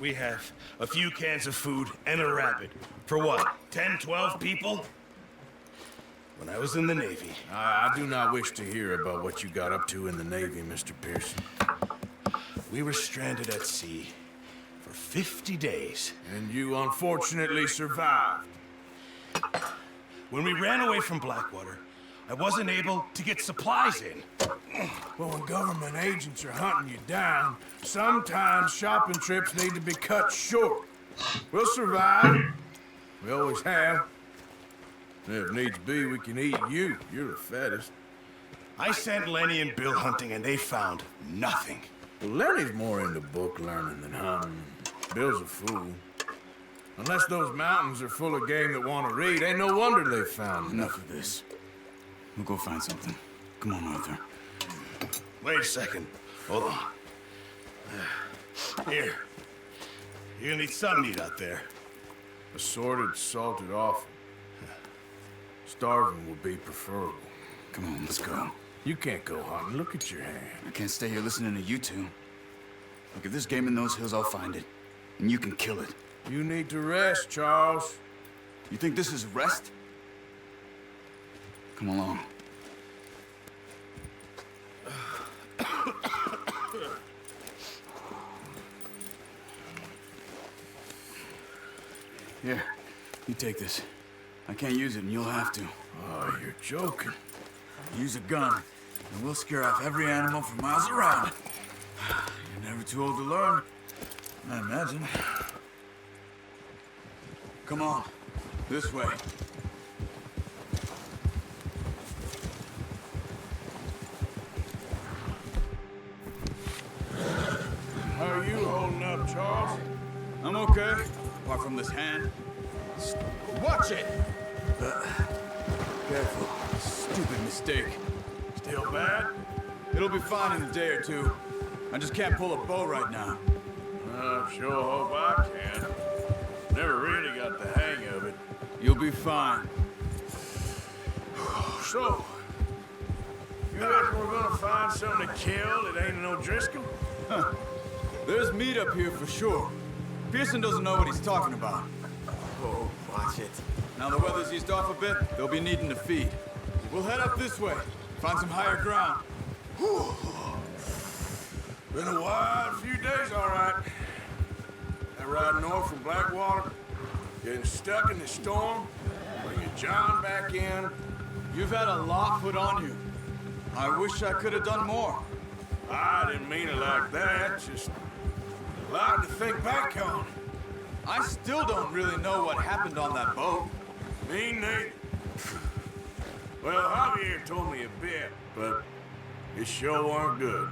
We have a few cans of food and a rabbit. For what, 10, 12 people? When I was in the Navy. I do not wish to hear about what you got up to in the Navy, Mr. Pearson. We were stranded at sea for 50 days. And you unfortunately survived. When we ran away from Blackwater, I wasn't able to get supplies in. Well, when government agents are hunting you down, sometimes shopping trips need to be cut short. We'll survive. We always have. If needs be, we can eat you. You're the fattest. I sent Lenny and Bill hunting, and they found nothing. Well, Lenny's more into book learning than hunting. Bill's a fool. Unless those mountains are full of game that want to read, ain't no wonder they found Enough of this. We'll go find something. Come on, Arthur. Wait a second. Hold on. Here. You're gonna need something to eat out there. assorted, salted offal. Starving would be preferable. Come on, let's go. You can't go hunting. Look at your hand. I can't stay here listening to you two. Look, if there's game in those hills, I'll find it. And you can kill it. You need to rest, Charles. You think this is rest? Come along. Here, you take this. I can't use it, and you'll have to. Oh, you're joking. Use a gun, and we'll scare off every animal for miles around. You're never too old to learn, I imagine. Come on, this way. How are you holding up, Charles? I'm okay, apart from this hand. Watch it! Careful. Stupid mistake. Still bad? It'll be fine in a day or two. I just can't pull a bow right now. I sure hope I can. Never really got the hang of it. You'll be fine. So, you reckon we're gonna find something to kill that ain't no Driscoll? Huh. There's meat up here for sure. Pearson doesn't know what he's talking about. Oh, watch it. Now the weather's eased off a bit, they'll be needing to feed. We'll head up this way, find some higher ground. Whew. Been a wild few days, all right. That ride north from Blackwater, getting stuck in the storm, bringing John back in. You've had a lot put on you. I wish I could have done more. I didn't mean it like that, just a lot to think back on. I still don't really know what happened on that boat. Me neither. Well, Javier told me a bit, but it sure weren't good.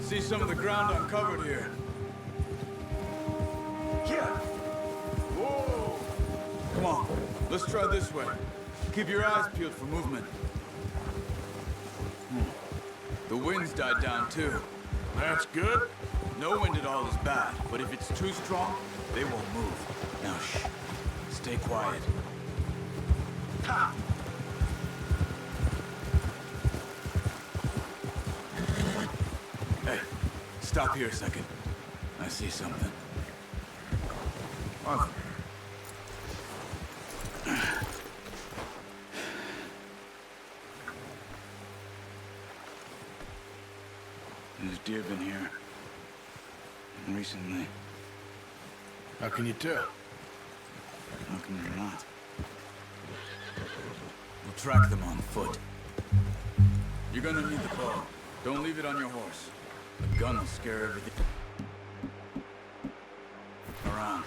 See some of the ground uncovered here. Yeah. Whoa. Come on, let's try this way. Keep your eyes peeled for movement. The wind's died down too. That's good. No wind at all is bad, but if it's too strong, they won't move. Now shh, stay quiet. Ha! Hey, stop here a second. I see something. Arthur. There's deer been here. Recently. How can you tell? How can you not? We'll track them on foot. You're gonna need the bow. Don't leave it on your horse. The gun will scare everything around.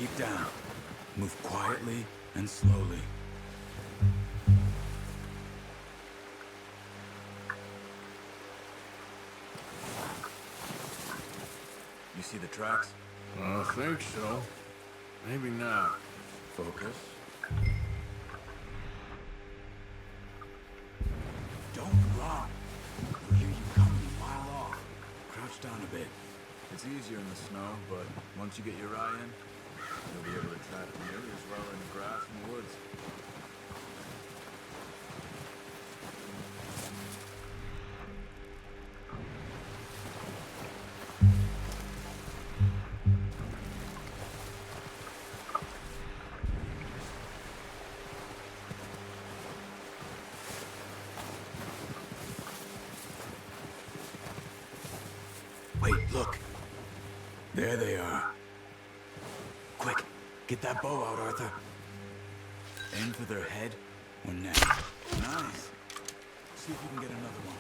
Keep down. Move quietly and slowly. You see the tracks? I think so. Maybe not. Focus. Don't run. They'll hear you coming a mile off. Crouch down a bit. It's easier in the snow, but once you get your eye in, you'll be able to track nearly as well in the grass and the woods. Wait, look. There they are. Quick, get that bow out, Arthur. Aim for their head or neck. Nice. See if you can get another one.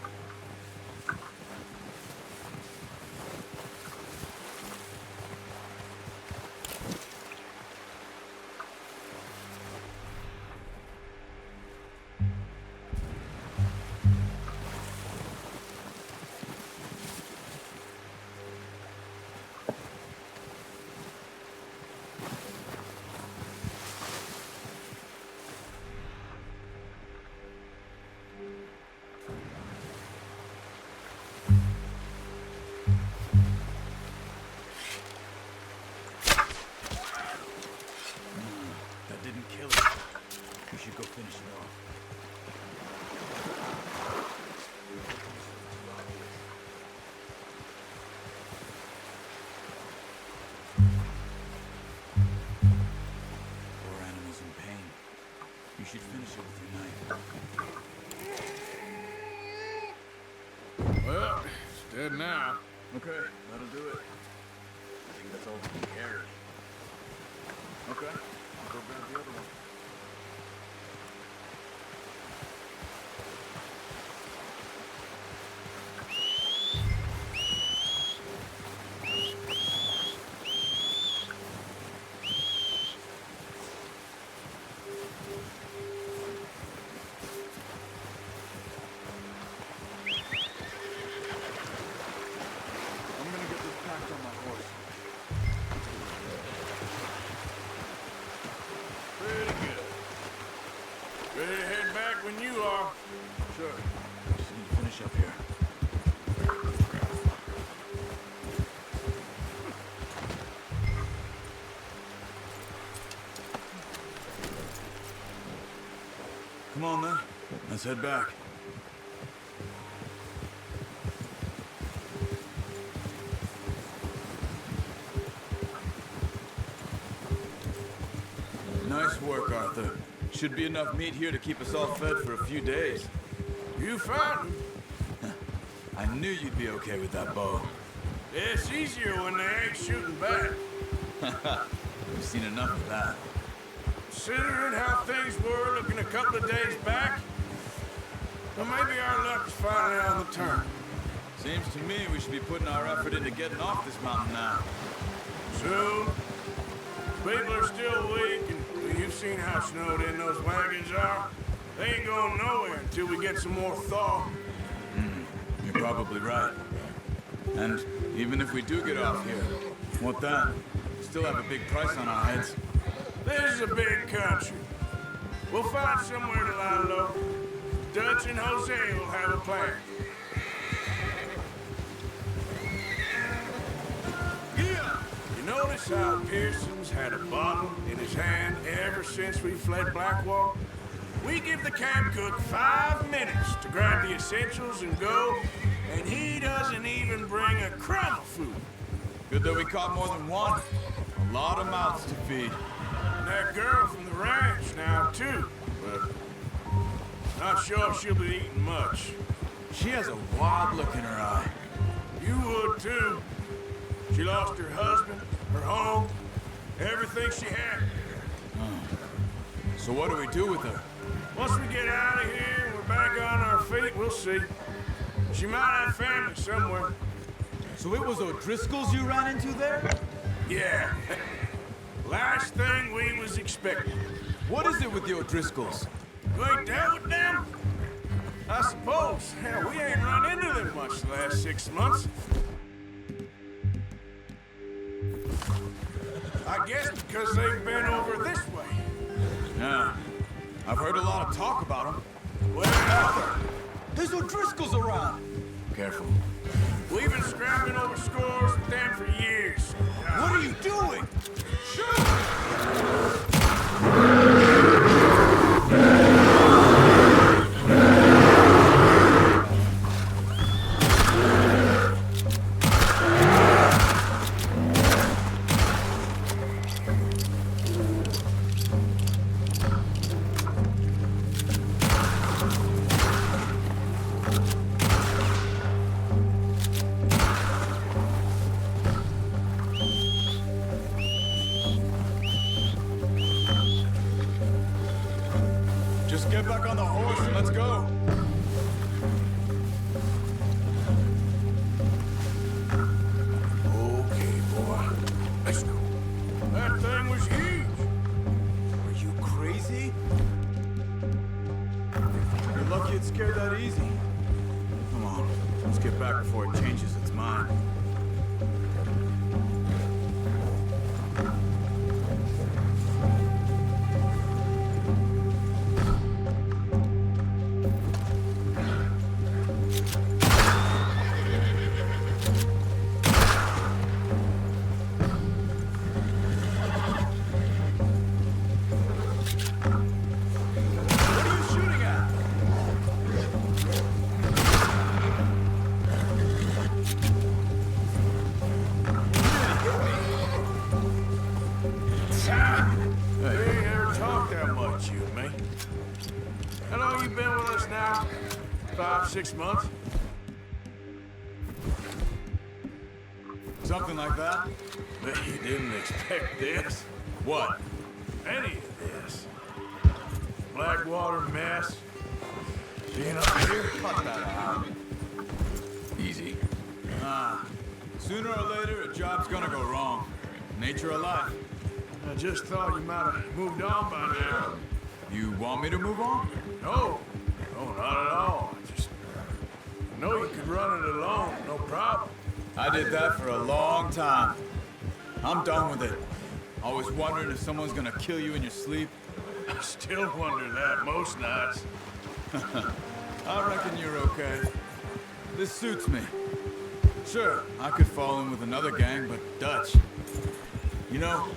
That didn't kill it. We should go finish it off. Poor animal's in pain. You should finish it with your knife. Well, it's dead now. Okay, that'll do it. I think that's all we can carry. Okay, I'll go grab the other one. I'm gonna get this packed on my horse. Pretty good. Ready to head back when you are. Sure. Just need to finish up here. Come on then. Let's head back. Nice work, Arthur. Should be enough meat here to keep us all fed for a few days. You found him. I knew you'd be okay with that bow. It's easier when they ain't shooting back. We've seen enough of that. Considering how things were looking a couple of days back, well, maybe our luck is finally on the turn. Seems to me we should be putting our effort into getting off this mountain now. Soon. People are still weak, and you've seen how snowed in those wagons are. They ain't going nowhere until we get some more thaw. You're probably right. And even if we do get off here, what then? We still have a big price on our heads. This is a big country. We'll find somewhere to lie low. Dutch and Jose will have a plan. Yeah! You notice how Pearson's had a bottle in his hand ever since we fled Blackwater? We give the camp cook 5 minutes to grab the essentials and go, and he doesn't even bring a crumb of food. Good that we caught more than one. A lot of mouths to feed. And that girl from the ranch now, too. But not sure she'll be eating much. She has a wild look in her eye. You would, too. She lost her husband, her home, everything she had. So what do we do with her? Once we get out of here and we're back on our feet, we'll see. She might have family somewhere. So it was O'Driscoll's you ran into there? Yeah. Last thing we was expecting. What is it with the O'Driscolls? You ain't dealt with them? I suppose. Hell, we ain't run into them much the last 6 months. I guess because they've been over this way. Yeah. I've heard a lot of talk about them. Where are they? There's O'Driscolls around! Careful. We've been scrapping over scores with them for years. What are you doing? Shoot! Just get back on the horse and let's go. Okay, boy. Let's go. That thing was huge. Are you crazy? You're lucky it scared that easy. Come on, let's get back before it changes its mind. What are you shooting at? We ain't ever talked that much, you and me. How long you been with us now? 5, 6 months? Something like that? Bet you didn't expect this. What? Any of this. Blackwater mess. Being up here? Cut that out. Easy. Sooner or later, a job's gonna go wrong. Nature of life. I just thought you might have moved on by now. You want me to move on? No. No, not at all. I know you could run it alone, no problem. I did that for a long time. I'm done with it. Always wondering if someone's gonna kill you in your sleep. I still wonder that most nights. I reckon you're okay. This suits me. Sure, I could fall in with another gang, but Dutch. You know,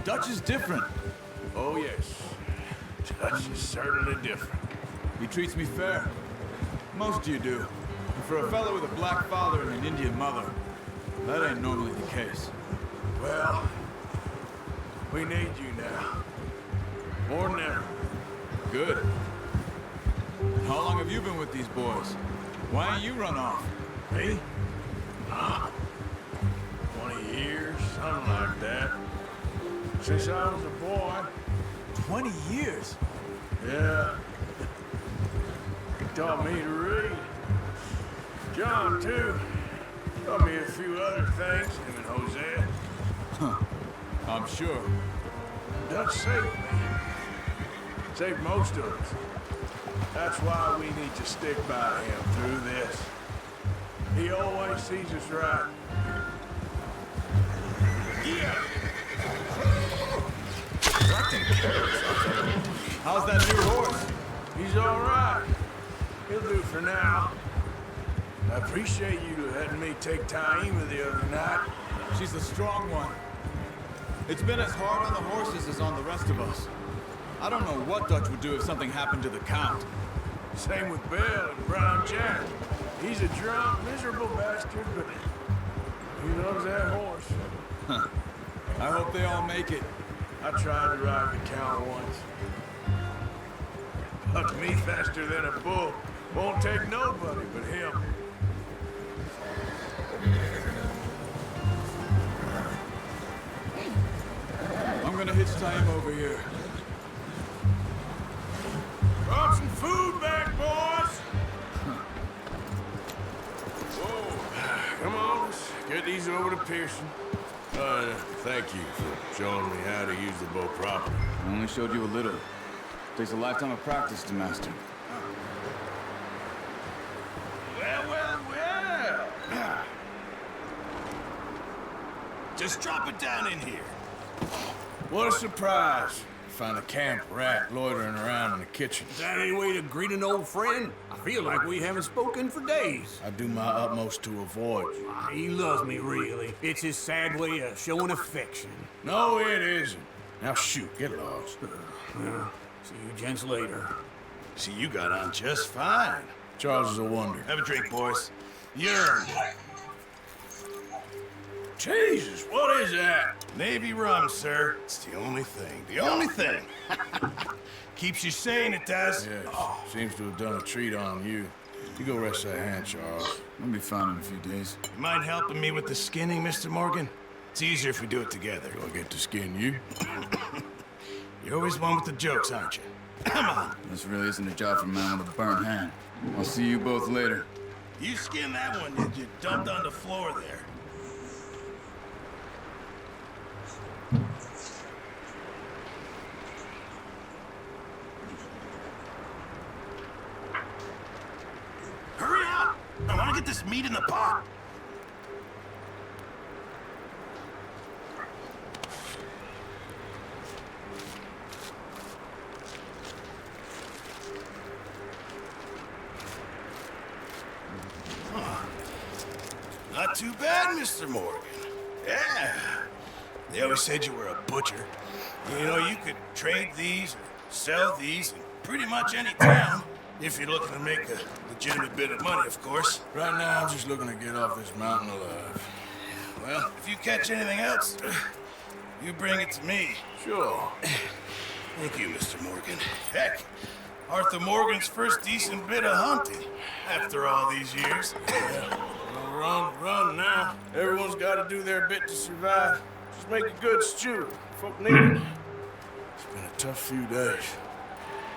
Dutch is different. Oh, yes. Dutch is certainly different. He treats me fair. Most of you do. And for a fellow with a black father and an Indian mother, that ain't normally the case. Well, we need you now. More than ever. Good. How long have you been with these boys? Why ain't you run off? Me? 20 years, something like that. Since I was a boy. 20 years? Yeah. He taught me to read. John, too. Taught me a few other things, him and Hosea. I'm sure. Dutch saved me. Saved most of us. That's why we need to stick by him through this. He always sees us right. Yeah! How's that new horse? He's all right. He'll do for now. I appreciate you letting me take Taima the other night. She's a strong one. It's been as hard on the horses as on the rest of us. I don't know what Dutch would do if something happened to the Count. Same with Bill and Brown Jack. He's a drunk, miserable bastard, but he loves that horse. I hope they all make it. I tried to ride the Count once. Bucked me faster than a bull. Won't take nobody but him. I'm gonna hitch time over here. Brought some food back, boys! Whoa. Come on, let's get these over to Pearson. Thank you for showing me how to use the bow properly. I only showed you a little. Takes a lifetime of practice to master. Well. Just drop it down in here. What a surprise. Find a camp rat loitering around in the kitchen. Is that any way to greet an old friend? I feel like we haven't spoken for days. I do my utmost to avoid you. He loves me, really. It's his sad way of showing affection. No, it isn't. Now shoot, get lost. Well, see you gents later. See, you got on just fine. Charles is a wonder. Have a drink, boys. You earned it. Jesus, what is that? Navy rum, sir. It's the only thing. The only thing. Keeps you sane, it does. Yes, seems to have done a treat on you. You go rest that hand, Charles. I'll be fine in a few days. You mind helping me with the skinning, Mr. Morgan? It's easier if we do it together. Do I get to skin you? You're always one with the jokes, aren't you? Come on. This really isn't a job for a man with a burnt hand. I'll see you both later. You skinned that one, did you? Dumped on the floor there. Hurry up! I want to get this meat in the pot. Not too bad, Mr. Morgan. Yeah. They always said you were a butcher. You know, you could trade these or sell these in pretty much any town. If you're looking to make a legitimate bit of money, of course. Right now, I'm just looking to get off this mountain alive. Well, if you catch anything else, you bring it to me. Sure. Thank you, Mr. Morgan. Heck, Arthur Morgan's first decent bit of hunting after all these years. Run now. Everyone's got to do their bit to survive. Just make a good stew. Folk need it. It's been a tough few days.